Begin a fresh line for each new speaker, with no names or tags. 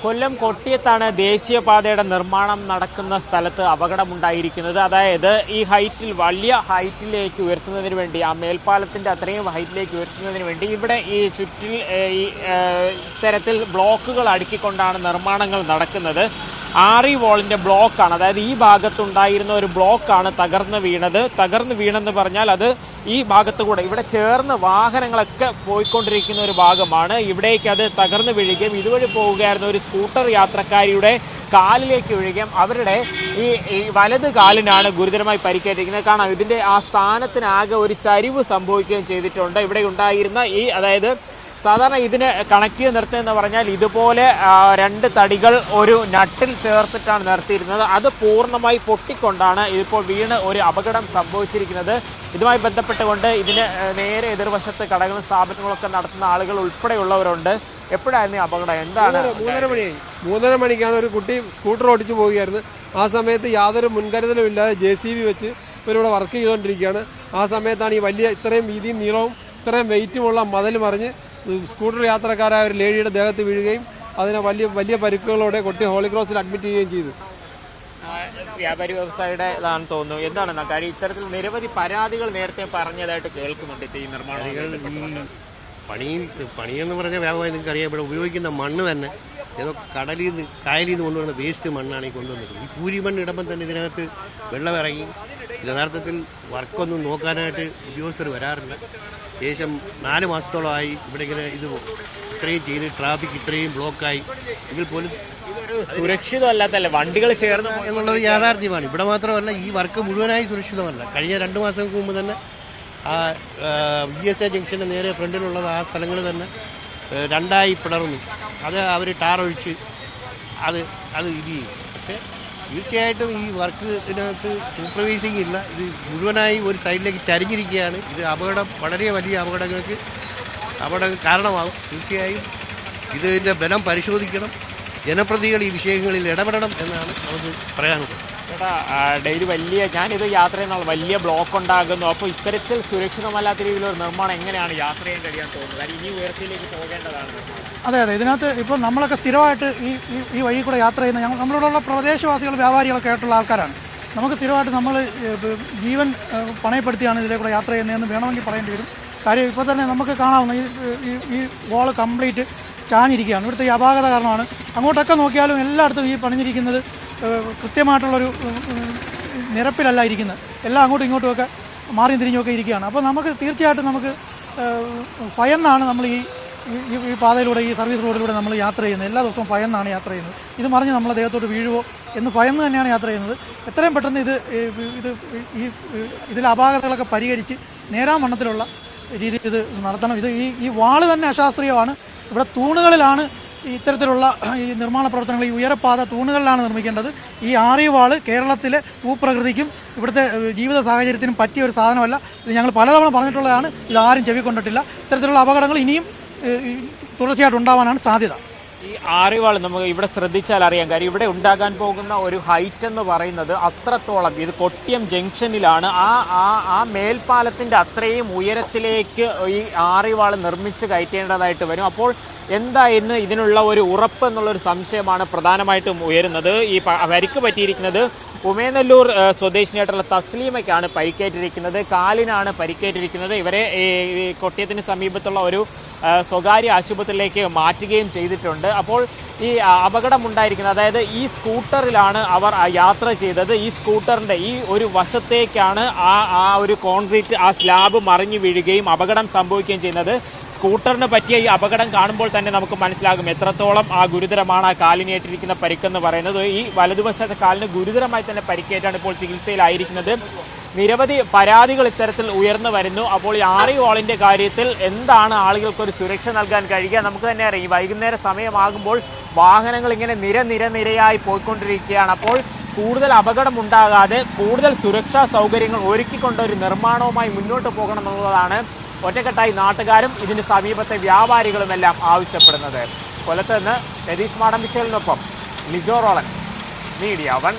കൊല്ലം കൊട്ടിയത്താണ് ദേശീയപാതയുടെ നിർമ്മാണം നടക്കുന്ന സ്ഥലത്ത് അപകടമുണ്ടായിരിക്കുന്നത്. അതായത് ഈ വലിയ ഹൈറ്റിലേക്ക് ഉയർത്തുന്നതിന് വേണ്ടി, ആ മേൽപ്പാലത്തിന്റെ അത്രയും ഹൈറ്റിലേക്ക് ഉയർത്തുന്നതിന് വേണ്ടി ഇവിടെ ഈ ചുറ്റിൽ ഇത്തരത്തിൽ ബ്ലോക്കുകൾ അടുക്കിക്കൊണ്ടാണ് നിർമ്മാണങ്ങൾ നടക്കുന്നത്. 6 വോളിന്റെ ബ്ലോക്കാണ്, അതായത് ഈ ഭാഗത്തുണ്ടായിരുന്ന ഒരു ബ്ലോക്കാണ് തകർന്നു വീണെന്ന് പറഞ്ഞാൽ അത് ഈ ഭാഗത്തുകൂടെ ഇവിടെ ചേർന്ന് വാഹനങ്ങളൊക്കെ പോയിക്കൊണ്ടിരിക്കുന്ന ഒരു ഭാഗമാണ്. ഇവിടേക്ക് അത് തകർന്നു വീഴുകയും ഇതുവഴി പോവുകയായിരുന്ന ഒരു സ്കൂട്ടർ യാത്രക്കാരിയുടെ കാലിലേക്ക് വീഴുകയും അവരുടെ ഈ വലത് കാലിനാണ് ഗുരുതരമായി പരിക്കേറ്റിരിക്കുന്നത്. കാണാം, ഇതിന്റെ ആ സ്ഥാനത്തിനാകെ ഒരു ചരിവ് സംഭവിക്കുകയും ചെയ്തിട്ടുണ്ട്. ഇവിടെ ഉണ്ടായിരുന്ന അതായത് സാധാരണ ഇതിന് കണക്ട് ചെയ്ത് നിർത്തുന്നതെന്ന് പറഞ്ഞാൽ ഇതുപോലെ 2 തടികൾ ഒരു നട്ടിൽ ചേർത്തിട്ടാണ് നിർത്തിയിരുന്നത്. അത് പൂർണ്ണമായി പൊട്ടിക്കൊണ്ടാണ് ഇതിപ്പോൾ വീണ് ഒരു അപകടം സംഭവിച്ചിരിക്കുന്നത്. ഇതുമായി ബന്ധപ്പെട്ടുകൊണ്ട് ഇതിന് നേരെ എതിർവശത്ത് കടകളും സ്ഥാപനങ്ങളൊക്കെ നടത്തുന്ന ആളുകൾ ഉൾപ്പെടെയുള്ളവരുണ്ട്. എപ്പോഴായിരുന്നു അപകടം? എന്താണ്?
3:30 മണിക്കാണ് ഒരു കുട്ടി സ്കൂട്ടർ ഓടിച്ചു പോവുകയായിരുന്നു. ആ സമയത്ത് യാതൊരു മുൻകരുതലും ഇല്ലാതെ JCB വെച്ച് ഇവരിവിടെ വർക്ക് ചെയ്തുകൊണ്ടിരിക്കുകയാണ്. ആ സമയത്താണ് ഈ വലിയ ഇത്രയും വീതിയും നീളവും ഇത്രയും വെയിറ്റുമുള്ള മതിൽ മറിഞ്ഞ് സ്കൂട്ടർ യാത്രക്കാരായ ഒരു ലേഡിയുടെ ദേഹത്ത് വീഴുകയും അതിനെ വലിയ പരിക്കുകളോടെ കൊട്ടി ഹോളി ക്രോസിൽ അഡ്മിറ്റ് ചെയ്യുകയും ചെയ്തു.
വ്യാപാരി വ്യവസായിയുടെ ഇതാണെന്ന് തോന്നുന്നു. എന്താണ് കാര്യം? ഇത്തരത്തിൽ നിരവധി പരാതികൾ നേരത്തെ പറഞ്ഞതായിട്ട് കേൾക്കുന്നുണ്ട്. ഈ നിർമ്മാണങ്ങൾ
പണിയെന്ന് പറഞ്ഞ വ്യാപാരം നിങ്ങൾക്ക് അറിയാം. ഇവിടെ ഉപയോഗിക്കുന്ന മണ്ണ് തന്നെ ഏതോ കായലിൽ നിന്ന് കൊണ്ടുവരുന്ന വേസ്റ്റ് മണ്ണാണ് ഈ കൊണ്ടുവന്നത്. ഈ പൂരി മണ്ണ് ഇടുമ്പം തന്നെ ഇതിനകത്ത് വെള്ളം ഇറങ്ങി യഥാർത്ഥത്തിൽ വർക്കൊന്നും നോക്കാനായിട്ട് ഉദ്യോഗസ്ഥർ വരാറില്ല. ഏകദേശം 4 മാസത്തോളമായി ഇവിടെ ഇങ്ങനെ ഇത്രയും ചെയ്ത് ട്രാഫിക് ഇത്രയും ബ്ലോക്കായി എങ്കിൽ പോലും
സുരക്ഷിതമല്ലാത്തല്ലേ വണ്ടികൾ ചേർന്ന്
എന്നുള്ളത് യാഥാർത്ഥ്യമാണ്. ഇവിടെ മാത്രമല്ല, ഈ വർക്ക് മുഴുവനായി സുരക്ഷിതമല്ല. കഴിഞ്ഞ 2 മാസങ്ങൾക്ക് മുമ്പ് തന്നെ ആ VSA ജംഗ്ഷൻ്റെ നേരെ ഫ്രണ്ടിലുള്ളത് ആ സ്ഥലങ്ങൾ തന്നെ 2ആയി പിളർന്നു. അത് അവർ ടാറൊഴിച്ച് അത് ഇത് ചെയ്യും. പക്ഷേ തീർച്ചയായിട്ടും ഈ വർക്കിനകത്ത് സൂപ്പർവൈസിങ് ഇല്ല. ഇത് മുഴുവനായി ഒരു സൈഡിലേക്ക് ചരിഞ്ഞിരിക്കുകയാണ്. ഇത് വളരെ വലിയ അപകടങ്ങൾക്ക് കാരണമാകും. തീർച്ചയായും ഇതിൻ്റെ ബലം പരിശോധിക്കണം. ജനപ്രതികൾ ഈ വിഷയങ്ങളിൽ ഇടപെടണം എന്നാണ് നമുക്ക് പറയാനുള്ളത്.
ചേട്ടാ, ഡെയിലി ഞാനിത് യാത്ര ചെയ്യുന്ന വലിയ ബ്ലോക്ക് ഉണ്ടാകുന്നു. അപ്പോൾ ഇത്തരത്തിൽ സുരക്ഷിതമല്ലാത്ത രീതിയിലൊരു നിർമ്മാണം എങ്ങനെയാണ് യാത്ര ചെയ്യാൻ കഴിയാൻ തോന്നുന്നത്? കാര്യം ഇനി ഉയർച്ചയിലേക്ക് പോകേണ്ടതാണ്.
അതെ, ഇതിനകത്ത് ഇപ്പോൾ നമ്മളൊക്കെ സ്ഥിരമായിട്ട് ഈ വഴി കൂടെ യാത്ര ചെയ്യുന്ന നമ്മളിവിടെയുള്ള പ്രദേശവാസികൾ, വ്യാപാരികളൊക്കെ ആയിട്ടുള്ള ആൾക്കാരാണ്. നമുക്ക് സ്ഥിരമായിട്ട് നമ്മൾ ജീവൻ പണയപ്പെടുത്തിയാണ് ഇതിലെ കൂടെ യാത്ര ചെയ്യുന്നതെന്ന് വേണമെങ്കിൽ പറയേണ്ടി വരും. കാര്യം ഇപ്പോൾ തന്നെ നമുക്ക് കാണാവുന്ന ഈ വോള് കംപ്ലീറ്റ് ചാഞ്ഞിരിക്കുകയാണ്. ഇവിടുത്തെ ഈ അപാകത കാരണമാണ്. അങ്ങോട്ടൊക്കെ നോക്കിയാലും എല്ലായിടത്തും ഈ പണിഞ്ഞിരിക്കുന്നത് കൃത്യമായിട്ടുള്ളൊരു നിരപ്പിലല്ല ഇരിക്കുന്നത്. എല്ലാം അങ്ങോട്ടും ഇങ്ങോട്ടുമൊക്കെ മാറിയും തിരിഞ്ഞുമൊക്കെ ഇരിക്കുകയാണ്. അപ്പോൾ നമുക്ക് തീർച്ചയായിട്ടും ഭയന്നാണ് നമ്മൾ ഈ പാതയിലൂടെ, ഈ സർവീസ് റോഡിലൂടെ നമ്മൾ യാത്ര ചെയ്യുന്നത്. എല്ലാ ദിവസവും ഭയന്നാണ് യാത്ര ചെയ്യുന്നത്. ഇത് മറിഞ്ഞ് നമ്മളെ ദേഹത്തോട്ട് വീഴുവോ എന്ന് ഭയന്ന് തന്നെയാണ് യാത്ര ചെയ്യുന്നത്. എത്രയും പെട്ടെന്ന് ഇതിലെ അപാകതകളൊക്കെ പരിഹരിച്ച് നേരാമണ്ണത്തിലുള്ള രീതിയിൽ ഇത് നടത്തണം. ഈ വാള് തന്നെ അശാസ്ത്രീയമാണ്. ഇവിടെ തൂണുകളിലാണ് ഇത്തരത്തിലുള്ള ഈ നിർമ്മാണ പ്രവർത്തനങ്ങൾ, ഈ ഉയരപ്പാത തൂണുകളിലാണ് നിർമ്മിക്കേണ്ടത്. ഈ 6 വാള് കേരളത്തിലെ ഭൂപ്രകൃതിക്കും ഇവിടുത്തെ ജീവിത സാഹചര്യത്തിനും പറ്റിയ ഒരു സാധനമല്ല. ഇത് ഞങ്ങൾ പലതവണ പറഞ്ഞിട്ടുള്ളതാണ്. ഇതാരും ചെവിക്കൊണ്ടിട്ടില്ല. ഇത്തരത്തിലുള്ള അപകടങ്ങൾ ഇനിയും തുടർച്ചയായിട്ട് ഉണ്ടാവാനാണ് സാധ്യത.
ഈ 6 വാൾ നമുക്ക് ഇവിടെ ശ്രദ്ധിച്ചാൽ അറിയാം. കാര്യം ഇവിടെ ഉണ്ടാകാൻ പോകുന്ന ഒരു ഹൈറ്റ് എന്ന് പറയുന്നത് അത്രത്തോളം, ഇത് കൊട്ടിയം ജംഗ്ഷനിലാണ്. ആ മേൽപ്പാലത്തിന്റെ അത്രയും ഉയരത്തിലേക്ക് ഈ 6 വാൾ നിർമ്മിച്ച് കയറ്റേണ്ടതായിട്ട് വരും. അപ്പോൾ എന്തായിരുന്നു ഇതിനുള്ള ഒരു ഉറപ്പ് എന്നുള്ളൊരു സംശയമാണ് പ്രധാനമായിട്ടും ഉയരുന്നത്. ഈ പരിക്ക് പറ്റിയിരിക്കുന്നത് ഉമേനല്ലൂർ സ്വദേശിനിയായിട്ടുള്ള തസ്ലീമയ്ക്കാണ് പരിക്കേറ്റിരിക്കുന്നത്. കാലിനാണ് പരിക്കേറ്റിരിക്കുന്നത്. ഇവരെ കൊട്ടിയത്തിന് സമീപത്തുള്ള ഒരു സ്വകാര്യ ആശുപത്രിയിലേക്ക് മാറ്റുകയും ചെയ്തിട്ടുണ്ട്. അപ്പോൾ ഈ അപകടമുണ്ടായിരിക്കുന്നത്, അതായത് ഈ സ്കൂട്ടറിലാണ് അവർ യാത്ര ചെയ്തത്. ഈ സ്കൂട്ടറിൻ്റെ ഈ ഒരു വശത്തേക്കാണ് ആ ഒരു കോൺക്രീറ്റ്, ആ സ്ലാബ് മറിഞ്ഞു വീഴുകയും അപകടം സംഭവിക്കുകയും ചെയ്യുന്നത്. സ്കൂട്ടറിന് പറ്റിയ ഈ അപകടം കാണുമ്പോൾ തന്നെ നമുക്ക് മനസ്സിലാകും എത്രത്തോളം ഗുരുതരമാണ് ആ കാലിനേറ്റിരിക്കുന്ന പരിക്കെന്ന് പറയുന്നത്. ഈ വലതുവശത്തെ കാലിന് ഗുരുതരമായി തന്നെ പരിക്കേറ്റാണ് ഇപ്പോൾ ചികിത്സയിലായിരിക്കുന്നത്. നിരവധി പരാതികൾ ഇത്തരത്തിൽ ഉയർന്നു വരുന്നു. അപ്പോൾ ഈ 6 വാളിന്റെ കാര്യത്തിൽ എന്താണ് ആളുകൾക്കൊരു സുരക്ഷ നൽകാൻ കഴിയുക? നമുക്ക് തന്നെ അറിയാം, ഈ വൈകുന്നേര സമയമാകുമ്പോൾ വാഹനങ്ങൾ ഇങ്ങനെ നിരയായി പോയിക്കൊണ്ടിരിക്കുകയാണ്. അപ്പോൾ കൂടുതൽ അപകടമുണ്ടാകാതെ കൂടുതൽ സുരക്ഷാ സൗകര്യങ്ങൾ ഒരുക്കിക്കൊണ്ടൊരു നിർമ്മാണവുമായി മുന്നോട്ട് പോകണം എന്നുള്ളതാണ് ഒറ്റക്കെട്ടായി നാട്ടുകാരും ഇതിന് സമീപത്തെ വ്യാപാരികളുമെല്ലാം ആവശ്യപ്പെടുന്നത്. കൊല്ലത്ത് നിന്ന് രതീഷ് മാടമ്പിശ്ശേലിനൊപ്പം ലിജോ റോളൻസ്, മീഡിയ 1.